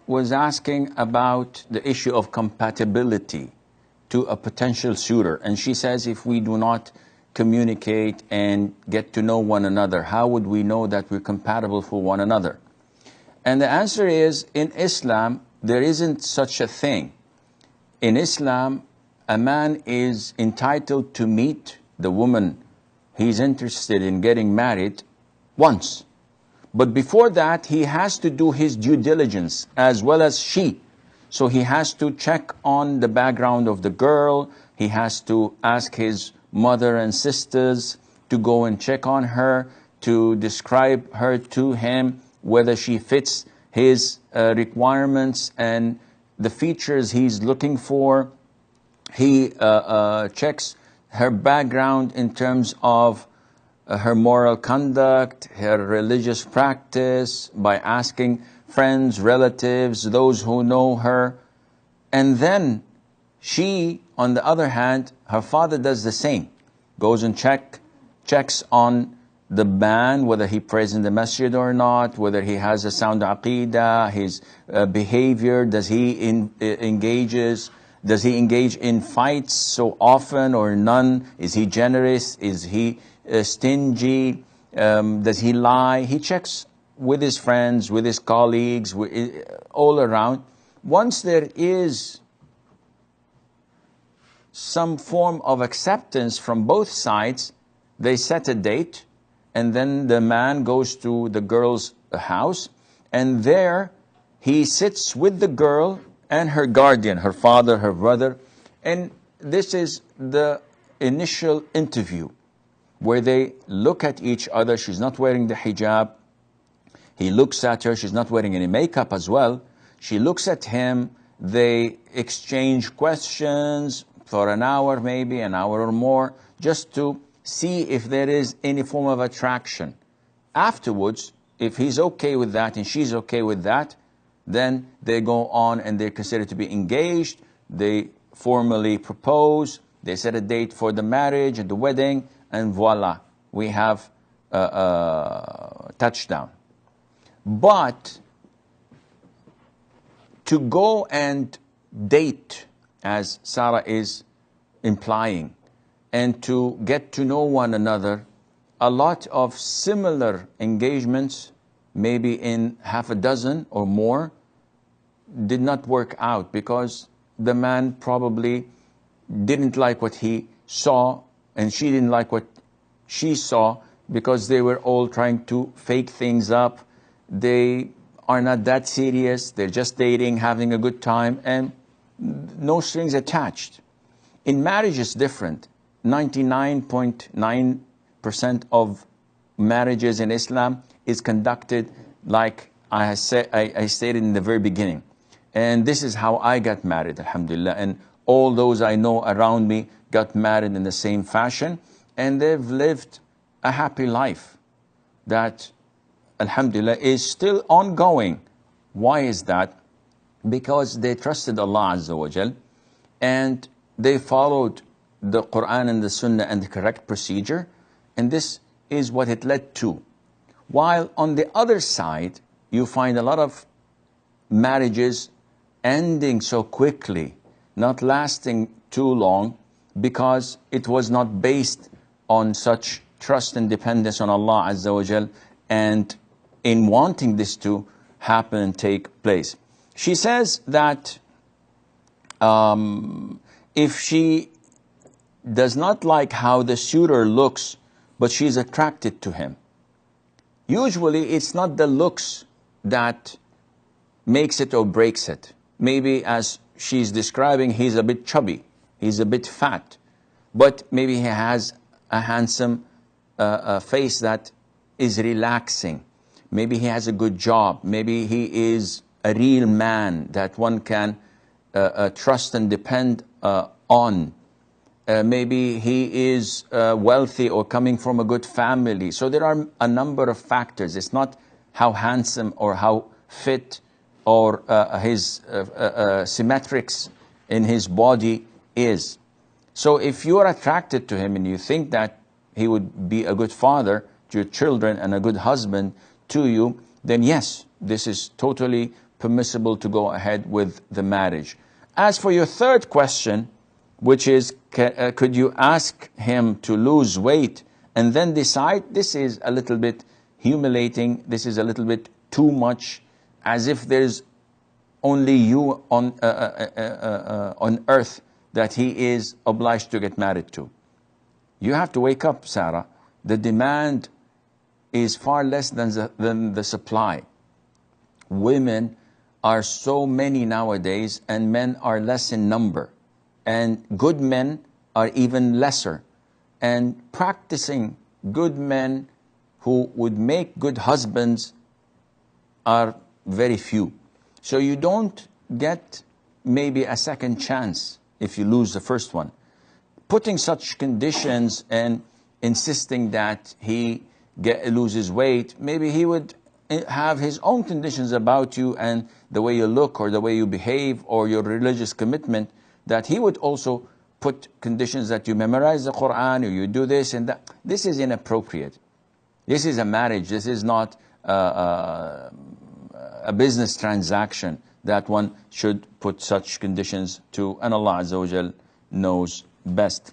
was asking about the issue of compatibility to a potential suitor. And she says, if we do not communicate and get to know one another, how would we know that we're compatible for one another? And the answer is, in Islam, there isn't such a thing. In Islam, a man is entitled to meet the woman he's interested in getting married once. But before that, he has to do his due diligence, as well as she. So he has to check on the background of the girl. He has to ask his mother and sisters to go and check on her, to describe her to him, whether she fits his requirements and the features he's looking for. He checks her background in terms of her moral conduct, her religious practice, by asking friends, relatives, those who know her. And then she, on the other hand, her father does the same. Goes and checks on the man, whether he prays in the masjid or not, whether he has a sound aqidah, his behavior, does he engage in fights so often or none? Is he generous? Is he stingy? Does he lie? He checks with his friends, with his colleagues, all around. Once there is some form of acceptance from both sides, they set a date, and then the man goes to the girl's house, and there he sits with the girl and her guardian, her father, her brother, and this is the initial interview where they look at each other. She's not wearing the hijab. He looks at her. She's not wearing any makeup as well. She looks at him. They exchange questions for an hour, maybe an hour or more, just to see if there is any form of attraction. Afterwards, if he's okay with that and she's okay with that, then they go on and they're considered to be engaged. They formally propose. They set a date for the marriage and the wedding, and voila, we have a touchdown. But to go and date, as Sarah is implying, and to get to know one another, a lot of similar engagements, maybe in half a dozen or more, did not work out because the man probably didn't like what he saw and she didn't like what she saw, because they were all trying to fake things up. They are not that serious. They're just dating, having a good time, and no strings attached. In marriage, it's different. 99.9% of marriages in Islam is conducted like I stated in the very beginning. And this is how I got married, alhamdulillah. And all those I know around me got married in the same fashion. And they've lived a happy life that, alhamdulillah, is still ongoing. Why is that? Because they trusted Allah Azza wa Jal, and they followed the Quran and the Sunnah and the correct procedure, and this is what it led to. While on the other side, you find a lot of marriages ending so quickly, not lasting too long, because it was not based on such trust and dependence on Allah Azza wa Jal, and in wanting this to happen and take place. She says that if she does not like how the suitor looks, but she's attracted to him, usually it's not the looks that makes it or breaks it. Maybe, as she's describing, he's a bit chubby, he's a bit fat, but maybe he has a handsome face that is relaxing. Maybe he has a good job. Maybe he is a real man that one can trust and depend on. Maybe he is wealthy or coming from a good family. So there are a number of factors. It's not how handsome or how fit or his symmetrics in his body is. So if you are attracted to him and you think that he would be a good father to your children and a good husband to you, then yes, this is totally permissible to go ahead with the marriage. As for your third question, which is, could you ask him to lose weight and then decide? This is a little bit humiliating. This is a little bit too much, as if there's only you on earth that he is obliged to get married to. You have to wake up, Sarah. The demand is far less than the supply. Women are so many nowadays, and men are less in number. And good men are even lesser. And practicing good men who would make good husbands are very few. So you don't get maybe a second chance if you lose the first one. Putting such conditions and insisting that he loses weight, maybe he would have his own conditions about you and the way you look or the way you behave or your religious commitment, that he would also put conditions that you memorize the Quran or you do this and that. This is inappropriate. This is a marriage. This is not a business transaction that one should put such conditions to, and Allah Azza wa Jal knows best.